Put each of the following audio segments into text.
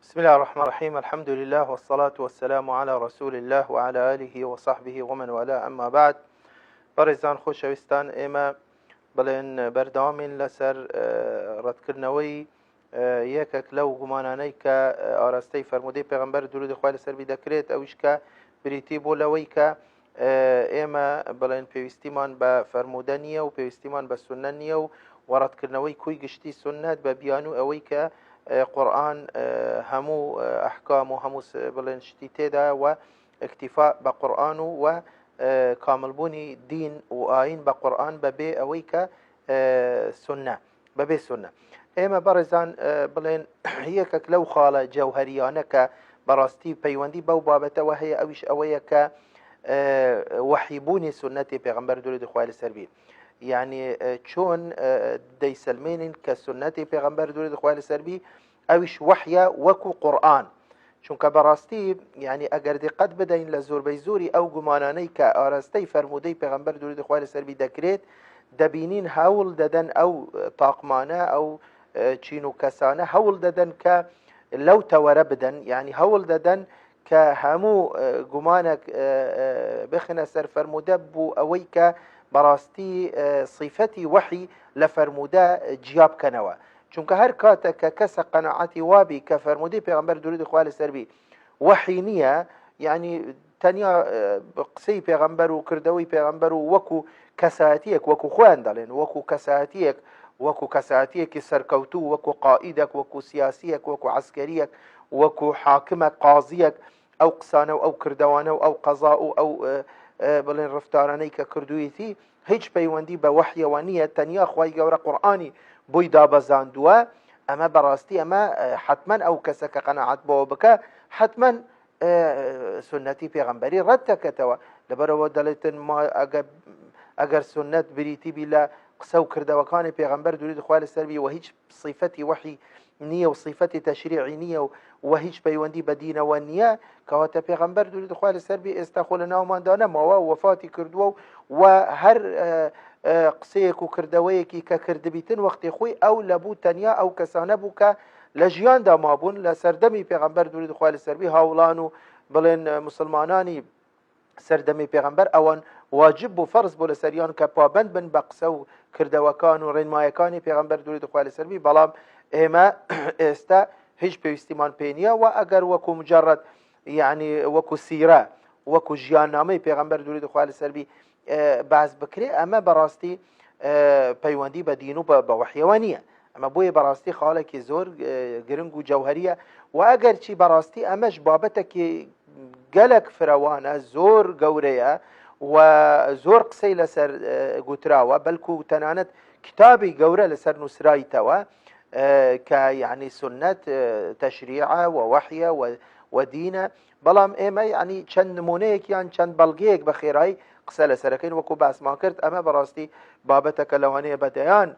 بسم الله الرحمن الرحيم. الحمد لله والصلاة والسلام على رسول الله وعلى آله وصحبه ومن والاه. أما بعد، بەڕێزان خۆشەویستان، ئێمە بڵێن بەردەوامین لەسەر ڕەتکردنەوەی یەکێک لەو گومانانەی کە ئاراستەی فەرموودەی پێغەمبەر درودی خوای لەسەر دەکرێت، ئەویش کە بریتی بۆ لەوەی کە ئێمە بڵێن پێویستیمان بە فەرموودە نییە و پێویستیمان بە سونە نییە و وەڕەتکردنەوەی کوی گشتی سونەت بە بیان و ئەوەی کە قورآن هەموو ئەحکام و هەموو بڵێن شتی تێدا و اکتیفا بە قورآن و کاملبوونی دین و ئاین بە قورآن بەبێ ئەوەی کە سونە بەبێ سونە. ئێمە بەڕێزان بڵێن یەکێک لەو خاڵە جەوهەریانە کە بەڕاستی پەیوەندی بەو بابەتەوە هەیە، ئەویش ئەوەیە کە وحیبوونی سنەتی پێغەمبەر درودی خوای لەسەر بێ، یعنی چۆن دەیسەلمێنین کە سنەتی پێغەمبەر درودی خوای لەسەر بێ ئەویش وحیە وەکو قورآن. چونکە بەڕاستی یعنی ئەگەر دقت بدەین لە زۆربەی زۆری ئەو گومانانەی کە ئاراستەی فەرموودەی پێغەمبەر درودی خوای لەسەر بێ دەکرێت، دەبینین هەوڵ دەدەن ئەو تاقمانە ئەو چین و کەسانە هەوڵ دەدەن کە لەو تەوەرە بدەن، یعنی هەوڵ دەدەن کە هەموو گومانێک بخنە سەر فەرموودە بوو ئەوەی کە بەڕاستی صیفەتی وحی لە فەرموودە جیا بکەنەوە. چونکە هەر کاتێک کە کەسە قەنەعەتی وابی کە فەرموودەی پێغەمبەر درودی خوای لەسەر بێ وحی نییە، یعنی تەنیا قسەی پێغەمبەر و کردەوەی پێغەمبەر و وەکو کەسایەتیەک، وەکو خۆیان دەڵێن وەکو کەسایەتیەک، وەکو کەسایەتیەکی سەرکەوتوو، وەکو قائیدێک، وەکو سیاسیەک، وەکو عەسکەریەک، وەکو حاکمە قازیەک، ئەو قسانە و ئەو کردەوانە و ئەو قەزا و ئەو بڵێن ڕفتارانەی کە کردوویەتی هیچ پەیوەندی بە وحیەوە نییە، تەنیا خوای گەورە قورئانی بۆی دابەزاندووە. ئەمە بەڕاستی ئەمە حتمما ئەو کەسە کە قەنەعەت بەوە بکە حتمما سنەتی پێغەمبەری ڕەت دەکەتەوە. لەبەرەوە دەڵێتن ما ئەگەر سنەت بریتی بی لە قسە و کردەوەکانی پێغەمبەر درودی خوای لەسەر بێ و هیچ صیفەتی وحی نییە و صیفەتی تەشریعی نییە و هیچ پەیوەندی بە دینەوە نییە، کەواتە پێغەمبەر درودی خوای لەسەر بێ ئێستا خۆ لە ناوماندا نەماوە و وەفاتی کردووە و هەر قسەیەک و کردەوەیەکی کە کردبیتن وەختی خۆی ئەو لەبوو تەنیا ئەو کەسانە بوو کە لە ژیاندا مابوون لە سەردەمی پێغەمبەر درودی خوای لەسەر بێ، هاوڵان و بڵێن مسلمانانی سەردەمی پێغەمبەر ئەوان واجب بوو فەرز بۆ لەسەریان کە پابند بن بە قسە و کردەوەکان و ڕێنمایەکانی پێغەمبەر درودی خوای لەسەر بێ. بەڵام ئێمە ئێستا هیچ پێویستیمان پێ نییە و ئەگەر وەکو مجرد یعنی وەکو سیرە وەکو ژیاننامەی پێغەمبەر درودی خوای لەسەر بێ باز بکرێ، ئەمە بەڕاستی پەیوەندی بە دین و بە وحیەوە نییە. ئەمە بۆیە بەڕاستی خاڵێکی زۆر گرنگ و جەوهەریە و ئەگەر چی بەڕاستی ئەمەش بابەتێکی گەلک فراوانە، زۆر گەورەیە و زۆر قسەی لەسەر گوتراوە، بەلکو تەنانەت کتابی گەورە لەسەر نووسرایتەوە کە یعنی سنەت تەشریعە و وحیە و دینە. بەڵام ئێمە یعنی چەند نمونەیەکیان چەند بەڵگەیەک بە خێرایی قسە لەسەرەکەین وەکو باسمان کرد. ئەمە بەڕاستی بابەتەکە لەوانەیە بەدەیان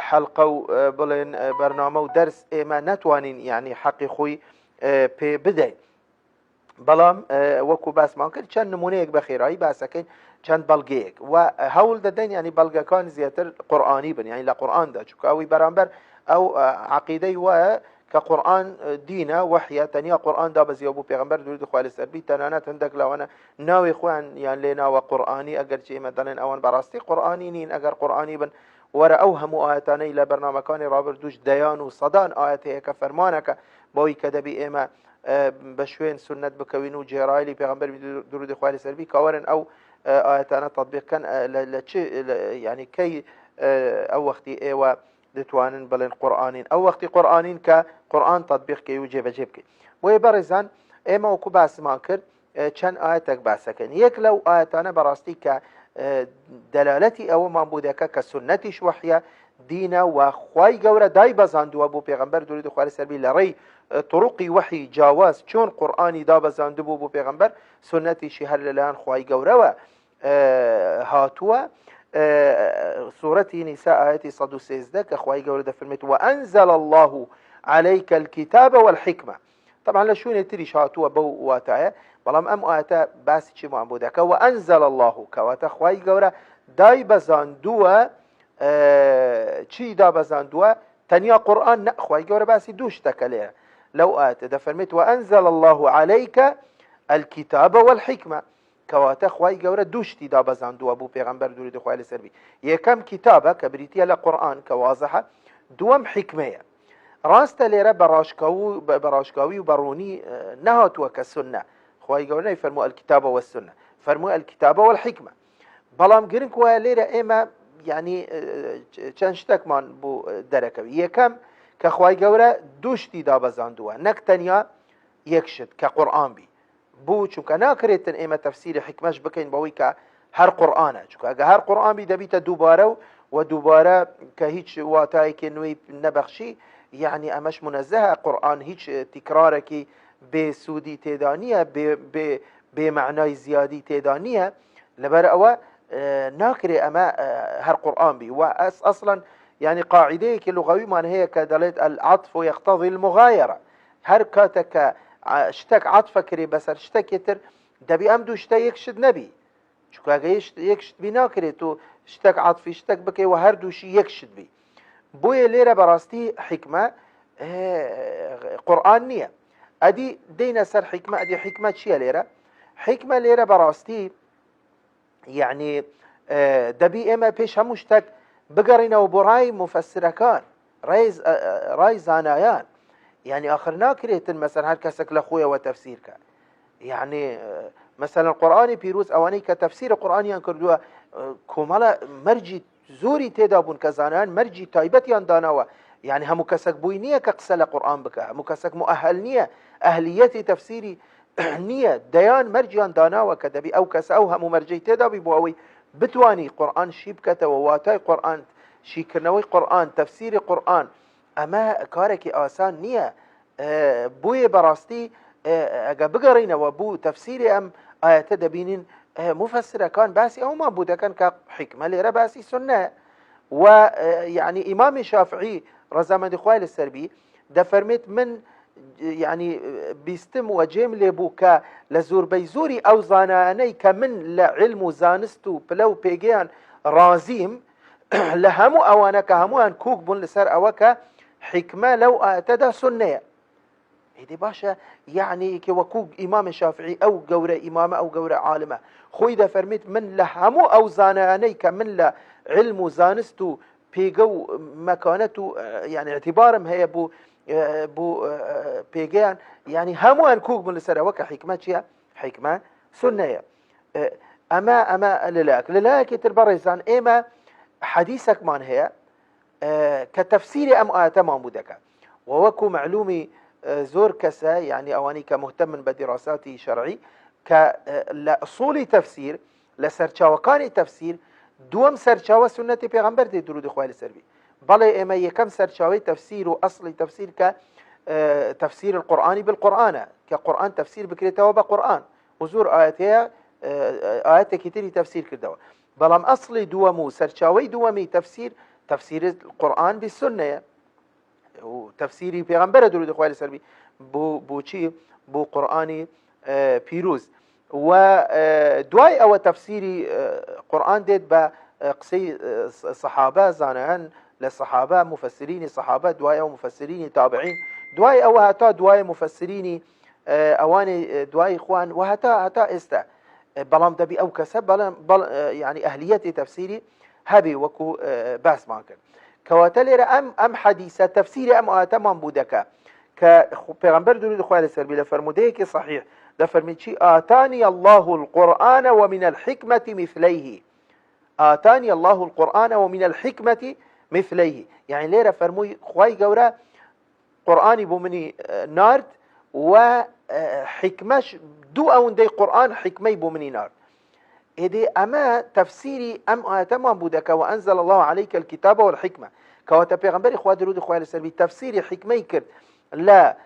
حەلقە و بڵێن بەرنامە و دەرس ئێمە نەتوانین یعنی حەقی خۆی پێ بدەین، بەڵام وەکو باسمان کرد چەند نمونەیەک بە خێرایی باسەکەین، چەند بەڵگەیەک و هەوڵ دەدەین ینی بەڵگەکان زیاتر قورئانی بن، یعنی لە قورئاندا، چونکە ئەوی بەرامبەر ئەو عەقیدەی وایە کە قورئان دینە وحیە، تەنیا قورئان دابەزیەوە بوو پێغەمبەر درودی خوای لەسەر بێ. تەنانەت هەندێک لەوانە ناوی خۆیان یان لێ ناوە قورئانی، ئەگەرچی ئێمە دەڵێن ئەوان بەڕاستی قورئانی نین. ئەگەر قورئانی بن وەرە ئەو هەموو ئاەتانەی لە بەرنامەکانی ڕابردووش دەیان و سەدان ئاەت هەیە کە فەرمانەکە بەوەی کە دەبی ئێمە بە شوێن سنەت بکەوین و جێڕایلی پێغەمبەر درودی خوای لەسەر بێ کەوەرن ئەو ئاەتانە تەطبیقکەن لە چ یعنی کەی ئەو وەختی ئێوە دەتوانن بڵێن قورئانین، ئەو وەختی قورئانین کە قورئان تەطبیقکەی و جێبەجێ بکەین. بۆیە بەڕێزان ئێمە وەکو باسمان کرد چەند ئاەتێک باسەکەن. یەک لەو ئاەتانە بەڕاستی کە دەلالەتی ئەوەمان بوو دەکە کە سنەتیش وحیە دینە و خوای گەورە دای بەزاندووە بۆ پێغەمبەر درودی خوای لەسەر بێ لە ڕێی طرقی وحی جیاواز، چۆن قورئانی دابەزاندوو بوو بۆ پێغەمبەر، سنەتیشی هەر لەلایەن خوای گەورەوە هاتووە. سورەتی نیسا ئاەتی 113 کە خوای گەورە دەفەرمێت وأنزل الله عليك الكتاب والحكمة. طبعا لە شوێنێ تریش هاتووە بەو واتایە، بەڵام ئەم ئاەتە باسی چیمان بۆ دەکە وأنزل الله، کەواتە خوای گەورە دای بەزاندووە چی دابەزاندووە؟ تەنیا قورئان نەخوای گەورە باسی دوو شتەکە لێیە. لو آت دفرمت وأنزل الله عليك الكتاب والحكمة كواتا خواي جورا دوشتي دا بزاندو أبو پیغمبر درود خواه لسربي يكم كتابة كبريتيا لقرآن كواضحة دوام حكمة راست ليرا براشكاوي وبروني نهاتوا كالسنة خواهي قولنا يفرموا الكتاب والسنة فرموا الكتاب والحكمة بلام قرنك وليرا إما يعني چنشتك من بو دركوي يكم كخواهي قولنا دوشتي دا بزاندوا نكتنيا يكشد كقرآن بي بو چونکە ناکرێتن ئێمە تەفسیری حکمەش بکەین بەوەی کە هەر قورئانە چونکە ئەگە هەر قورئان بی دەبیتە دووبارە و دووبارە کە هیچ واتایەکی نوێی نەبەخشی یعنی ئەمەش منەزەهە قورئان هیچ تیکرارێکی بێسوودی تێدا نییە بێمەعنای زیادی تێدا نییە لەبەر ئەوە ناکرێ ئەمە هەر قورئان بی و ئەسڵەن یعنی قاعدەیەکی لوغەویمان هەیە کە دەڵێت العطف يقتضي المغايرة هەر کاتێک کە شتك عطفة كري بسر شتك يتر دبي أمدو شتا يكشد نبي شو كاقا يكشد بي ناكري تو شتك عطفي شتك بكي وهردو شي يكشد بي بويا ليرة براستي حكمة قرآن نية أدي دينا سر حكمة أدي حكمة شيا ليرة حكمة ليرة براستي يعني دبي إما بيش هموشتك بقرنا وبراي مفسرة كان راي زانايان يعني آخر ناكريت مثلا هر كسك لخويا وتفسيرك يعني مثلا القرآن بيروز أواني كتفسير القرآن ينكردوا كمالا مرجي زوري تدابون كزانان مرجي تايبتي داناوا يعني هم كسك بوينية كقسل قرآن بك هم كسك مؤهل نية أهليتي تفسيري نية ديان مرجي داناوا كدبي أو كس أو هم مرجي تدابي بواوي بتواني قرآن شيبكة وواتاي قرآن شيكرنوي قرآن تفسير قرآن اما کارێکی ئاسان نییە بۆیە بەڕاستی ئەگە بگەڕینەوە بوو تەفسیری ئەم ئاەتە دەبینین مفسرەکان باسی ئەومان بوو دەکەن کە حکمە لێرە باسی سنە و یعنی ئیمامی شافعی ڕەزامەندی خوای لەسەر بی دەفەرمێت من يعني بیستم و جێم لێ بوو کە لە زۆربەی زۆری ئەو زانانەی کە من لە علم و زانست و پلە و پێگەیان ڕازیم لە هەموو ئەوانە کە هەمووان کوک بوون لەسەر ئەوە کە حكمة لو أتدى سنة هذه باشا يعني كوكو إمام شافعي أو جورة إمامة أو جورة عالمة خوي ده فرميت من لهمو أو زاناني كمن له علم وزانستو بيجو مكانته يعني اعتبارهم هي بو بيجان يعني همو أنكوك من السر وك حكمة شيء حكمة سنة أما للاك تربرزان إما حديثك من هي كتفسير أم تمام بودك ووكو معلومي زور كسا يعني أواني كمهتم بدراسات شرعي كأصول تفسير لسرچاوكان تفسير دوم سرچاوة سنة پیغمبر دي درود خوالي سربي بله اما يكم سرچاوة تفسير وأصل تفسير كتفسير القرآن بالقرآن كقرآن تفسير بكريته وبقرآن وزور آيات كتير تفسير كردوا بلام أصل دومو سرچاوة دومي تفسير القرآن بالسنة وتفسيري پیغمبر درود خوالي سربي بو چي بو قرآني بيروز ودواي او تفسيري قرآن ديد با قصي صحابة زانان للصحابة مفسرين صحابة دواي او مفسرين تابعين دواي او هتا دواي مفسرين اواني دواي اخوان وهتا استا بلام دبي او كسب بلام يعني اهلية تفسيري هبي وكو باس ماكن كواتلر ام حديثة تفسير ام تمام بودكا كبيغمبر درود خوالي سربي لفرموديك صحيح لفرميتشي آتاني الله القرآن ومن الحكمة مثليه آتاني الله القرآن ومن الحكمة مثليه يعني ليرة فرموي خواي قورا قرآني بومني نارد وحكمش دو اون دي قرآن حكمي بومني نارد إذا أما تفسيري تمام بودك وأنزل الله عليك الكتاب والحكمة كواتا بيغمبري خواه درود خواه لسربي تفسيري حكمي كرد لا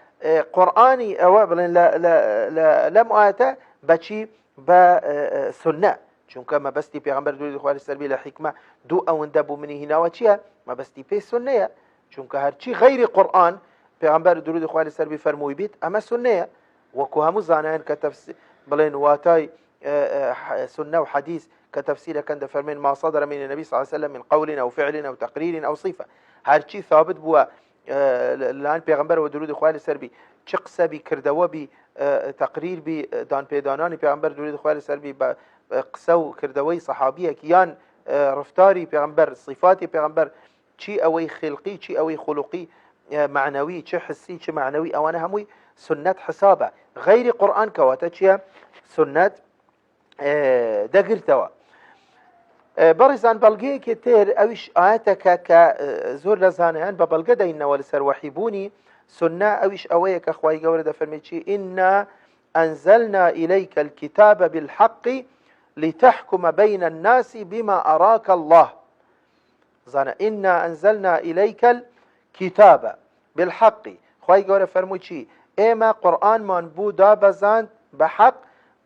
قرآني أو لا لم آتا بشي بسنة چونکە ما بستي بيغمبر درود خواه لسربي لحكمة دو أو اندبو مني هنا وچيا ما بستي بي سنة چونکە هرچي غير قرآن بيغمبر درود خواه لسربي فرموي بيت أما سنة وكو همو زانان كتفسير بلين واتاي سنة وحديث كتفسير كان فرمين ما صدر من النبي صلى الله عليه وسلم من قول أو فعل أو تقرير أو صفة هرشي ثابت بوا لان پیغمبر و درود خواه لسر بی چه قصه بی کردوه بی تقریر بی دان پیدانانی پیغمبر درود خواه لسر بی قصه و کردوه صحابیه کیان رفتاری پیغمبر صفات پیغمبر چی اوی خلقی چی اوی خلقی معنوی چه حسی چه معنوی اوانه هموی سنت حسابه غیر قرآن كواتا چیه سنت دقرتوا بەڕێزان بەڵگەیەکی تر ئەویش ئاەتەکە کە زۆر لە زانایان بە بەڵگە دەینەوە لەسەر وەحیبوونی سنە ئەویش ئەوەیە کە خوای گەورە دەفەرمێت چی ئنا أنزلنا إليك الكتاب بالحق لتحكم بين الناس بما أراك الله زانا إنا أنزلنا إليك الكتاب بالحق خوای گەورە فەرمووی چی ئێمە قورئانمان بوو دابەزاند بەحەق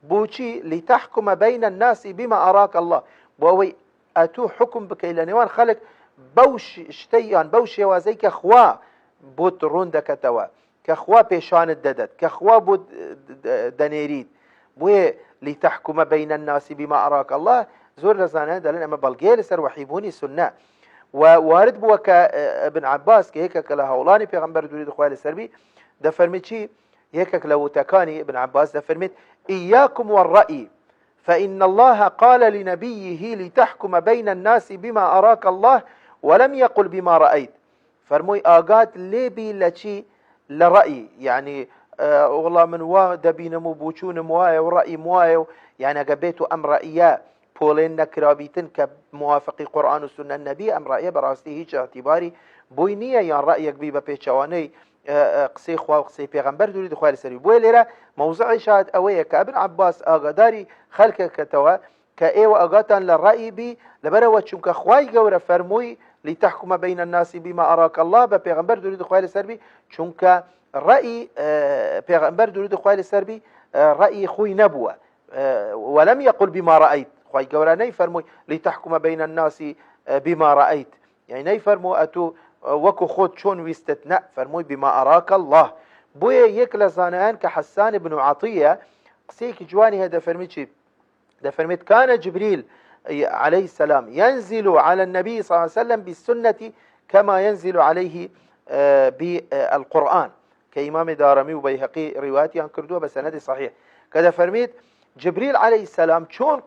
بوچی لتحكم بين الناس بما أراك الله بۆەوەی ئەتوو حکم بکەی لە نێوان خەڵک بەو شتەیان بەو شێوازەی کە خوا بۆت ڕوون دەکەتەوە کە خوا پێشانت دەدەت کە خوا بۆ دەنێریت بۆیە لتحكم بين الناس بما أراك الله زۆر لە زانایان دەڵێن ئەمە بەڵگەیە لەسەر وەحیبوونی سنە ووارد بووە کە ابن عباس کە یەکێکە لە هەوڵانی پێغەمبەر دووری خوای لەسەر بی دەفەرمێت چی یەکێک لە وتەکانی ابن عباس دەفەرمێت إياكم والرأي فإن الله قال لنبيه لتحكم بين الناس بما أراك الله ولم يقل بما رأيت فرموي آقات ليبي لشي لرأي يعني والله من وا دبين مبوشون موايا ورأي موايا يعني قبيتو أم رأيا بولين نكرابيتن كموافقي قرآن والسنة النبي أم رأيا براستي هيج اعتباري بوينية يعني رأيك بيبا بيتشواني قسەی خوا و قسەی پێغەمبەر دووری دخوای لەسەری بۆیە لێرە مەوزعی شاد ئەوەیە کە ابن عباس ئاگاداری خەڵکێکەوە کە ئێوە ئاگاتان لە ڕەئی بی لەبەرەوە چونکە خوای گەورە فەرمووی لتحكم بين الناس بما أراك الله بە پێغەمبەر دووری دخوای لەسەر بی چونکە ڕەئی پێغەمبەر دووری دخوای لەسەر بی ڕەئی خۆی نەبووە ولم يقل بما رأيت خوای گەورە نەیفەرمووی لتحكم بين الناس بما رأيت يعني نەیفەرموو ئەتوو وەکو خۆت چۆن ویستت نە فەرمووی بما أراك الله بۆیە یەک لە زانایان کە حەسان بن عەطیە قسەیەکی جوانی هەیە دەفەرمێت چی دەفەرمێت كان جبريل عليه السلام ينزل على النبي صلى الله عليه وسلم بالسنة كما ينزل عليه بالقرآن كإمام دارمي وبيهقي رواياتي عن كردوه بسند صحيح كذا فرميت جبريل عليه السلام چون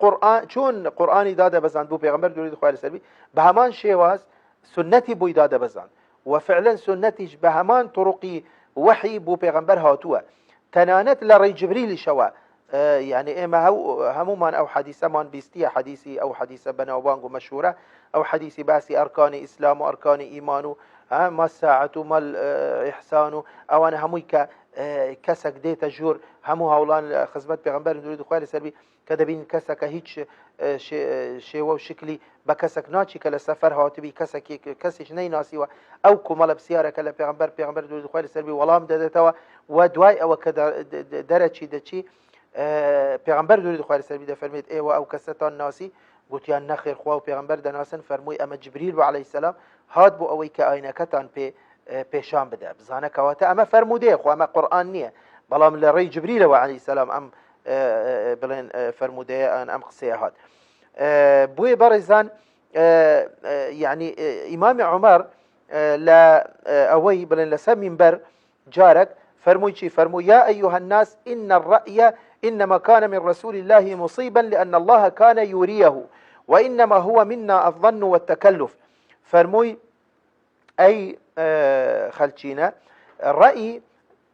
قرآن داده بزند بو پیغمبر دوری خواه لسربی به همان شیواز سنتي بو داده بزند وفعلا سنتي به همان طرقي وحي بو پیغمبر هاتوه تنانت لري جبريل شوا يعني إما همومان أو حديثة من بيستيا حديثي أو حديثة بناوبانغو مشهورة أو حديثي باسي أركان إسلام وأركان إيمان ما الساعة ما الإحسان أو أنا هموي كسك ديتا جور همو هولان خزمت بيغمبر نريد خوالي سربي كده بين كسك هيتش شيء وشكلي بكسك ناتشي كلا سفر هاتبي كسش ني ناسي أو كمال بسيارة كلا بيغمبر نريد خوالي سربي ولام دادتوا ودواي أو كده درجي دشي پیغمبر دوری خواه سر بیده فرمید ایوه او کستان ناسی گوتیان نخیر خواه و پیغمبر دناسن فرموی اما جبریل و علیه السلام هاد بو اوی که آینکتان پیشان بده بزانه کواته اما فرموده خواه اما قرآن نیه بلام لری جبریل و علیه السلام ام بلین فرموده ام قصیه هاد بوی برزان يعني امام عمر لا اوي بلين لسمين بر جارك فرموي شي فرمو يا ايها الناس ان الرأي انما كان من رسول الله مصيبا لان الله كان يريه وانما هو منا الظن والتكلف فرموي اي خلچينا الرأي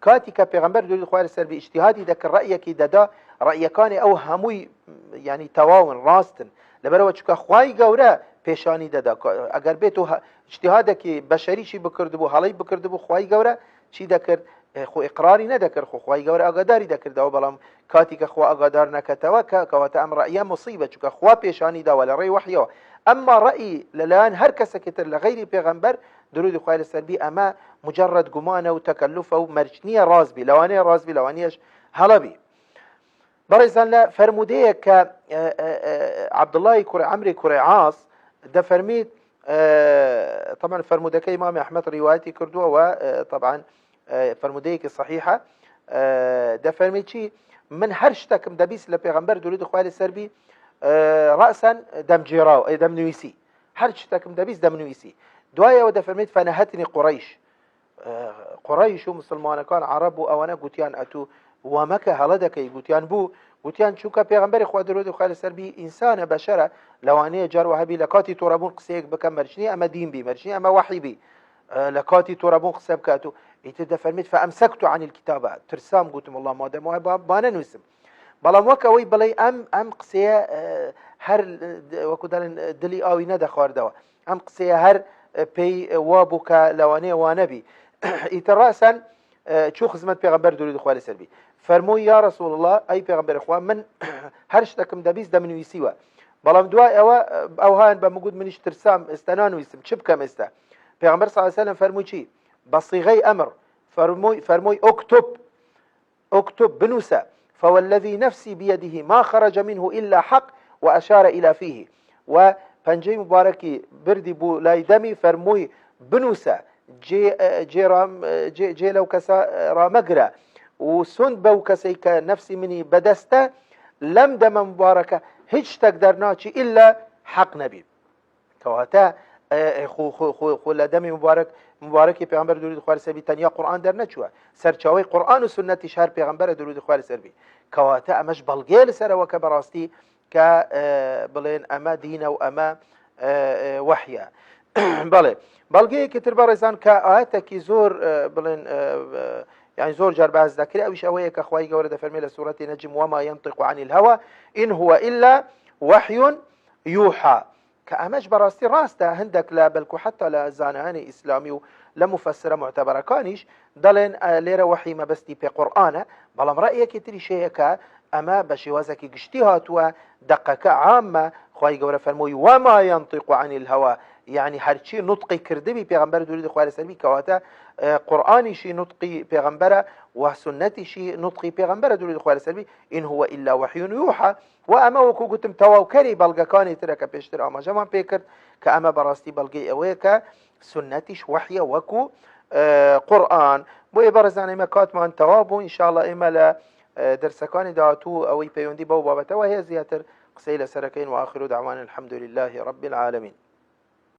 كاتك پیغمبر دوی خوار سر به اجتهادی دک رأی کی ددا رأی کان او هموی يعني تواون راستن لبرو چکه خوای گوره پیشانی ددا اگر به تو اجتهادك بشری شي بکردبو حالی بکردبو خوای گوره چی دکر خو اقراری ندکر خو خوای گوره اگاداری دکر دا بلام کاتی که خو اگادار نکتوا که ام رأی مصیبه چکه خو پیشانی دا ولا رأی وحیا اما رأی للان هر کس کتر لغیر پیغمبر درود خوای سر بی اما مجرد گمان و تکلف و مرجنیه رازبی لوانیش حلبی برزان لا فرموده که عبد الله عمرو كري عاص ده فرميت طبعا فرموده كإمام أحمد روايتي كردوه وطبعا فرموده صحيحة ده فرميت شي من هرشتك مدبيس لبيغمبر دوليد خوالي السربي رأسا دم جيراو دم نويسي هرشتك مدبيس دم نويسي دوايا وده فرميت فنهتني قريش قڕیش و مسلمانەکان عرب و ئەوانە گوتیان ئەتوو وامەکە هەڵە دەکەی گوتیان بوو گوتیان چونکە پێغەمبەری خوا درۆ خوای لەسەر بی ئینسانە بەشەرە لەوانەیە جار وهەبی لە کاتی تۆڕەبوون قسەیەک بکەم مەرجنی ئەمە دین بی مەرجنی ئەمە وحی بی لە کاتی تۆڕەبوون قسە بکات و ئیتر دەفەرمیت فەئەمسەکت عن الکتابە ترسام گوتم والله مادەم وایە با نەنووسم بەڵام وەک ئەوەی بڵێ ئەم قسەیە هەر وەکو دەڵێن دلی ئاوی نەدەخواردەوە ئەم قسەیە هەر پێی وا بوو کە لەوانەیە وانەبی ئیتر ڕاسەن چوو خزمەت پێغەمبەر درودی خوا لەسەر بی فەرمووی یا رسول الله ئەی پێغەمبەری خوا من هەر شتێکم دەبیست دەمنویسیوە بەڵام دوای ئەو هاان بە مگوت منیش ترسام ئێستا نانویسم چ بکەم ئێستا پێغەمبەر صلی الله علیه و سلم فەرمووی چی بە صیغەی ئەمر فەرمووی اكتب بنووسە فوالذي نفسي بيده ما خرج منه إلا حق وأشار إلى فيه و پنجەی مبارەکی بردی بوو لای دەمی فەرمووی بنووسە جێ لەو کەسە ڕامەگرە و سند بەو کەسەی کە نفسی منی بەدەستە لەم دەمە مبارەکە هیچ شتێک دەرناچی ئللا حەق نەبی کەواتە خۆ لە دەمی مبارەکی پێغەمبەر درودی خوا لەسەر بی تەنیا قورئان دەرنەچووە سەرچاوەی قورئان و سنەتیش هەر پێغەمبەرە درودی خوا لەسەر بی کەواتە ئەمەش بەڵگەیە لەسەرەوە کە بەڕاستی کە بڵێن ئەمە دینە و ئەمە وحیە بەڵێ بەڵگەیەکی تر بەڕێزان کە ئاەتێکی زۆر بڵێن يعني زۆر جار باز دەکرێت ئەویش ئەوەیە کە خوای گەورە دەفەرمێت لە سوورەتی نەجم وما ينطق عن الهوى إن هو إلا وحي يوحى کە ئەمەش بەڕاستی ڕاستە هەندێک لە بەلکو حتا لە زانایانی ئیسلامی و لە مفەسرە معتەبەرەکانیش دەڵێن لێرە وحی مەبەستی پێ قورئانە بەڵام ڕأیەکی تریش هەیە کە ئەمە بە شێوازێکی گشتی هاتووە دقەکە عامە خوای گەورە فەرمووی وما ينطق عن الهوى يعني هەرچی نوتقی کردبی پێغەمبەر درودی خوا لەسەر بی کەواتە قورئانیشی نوتقی پێغەمبەرە و سنەتیشی نوتقی پێغەمبەرە درودی خوا لەسەر بی إن هو إلا وحي يوحى و ئەمە وەکو گوتم تەواوکەری بەڵگەکانی ترە کە پێشتر ئاماژەمان پێ کرد کە ئەمە بەڕاستی بەڵگەی ئەوەیە کە سنەتیش وحیە وەکو قورئان بۆیە بەڕێزان ئێمە کاتمان تەواو بوو ئینشاءڵڵا ئێمە لە دەرسەکانی داهاتوو ئەوەی پەیوەندی بەو بابەتەوە هەیە زیاتر قسەی لەسەرەکەین و آخر دعوانا الحمد لله رب العالمين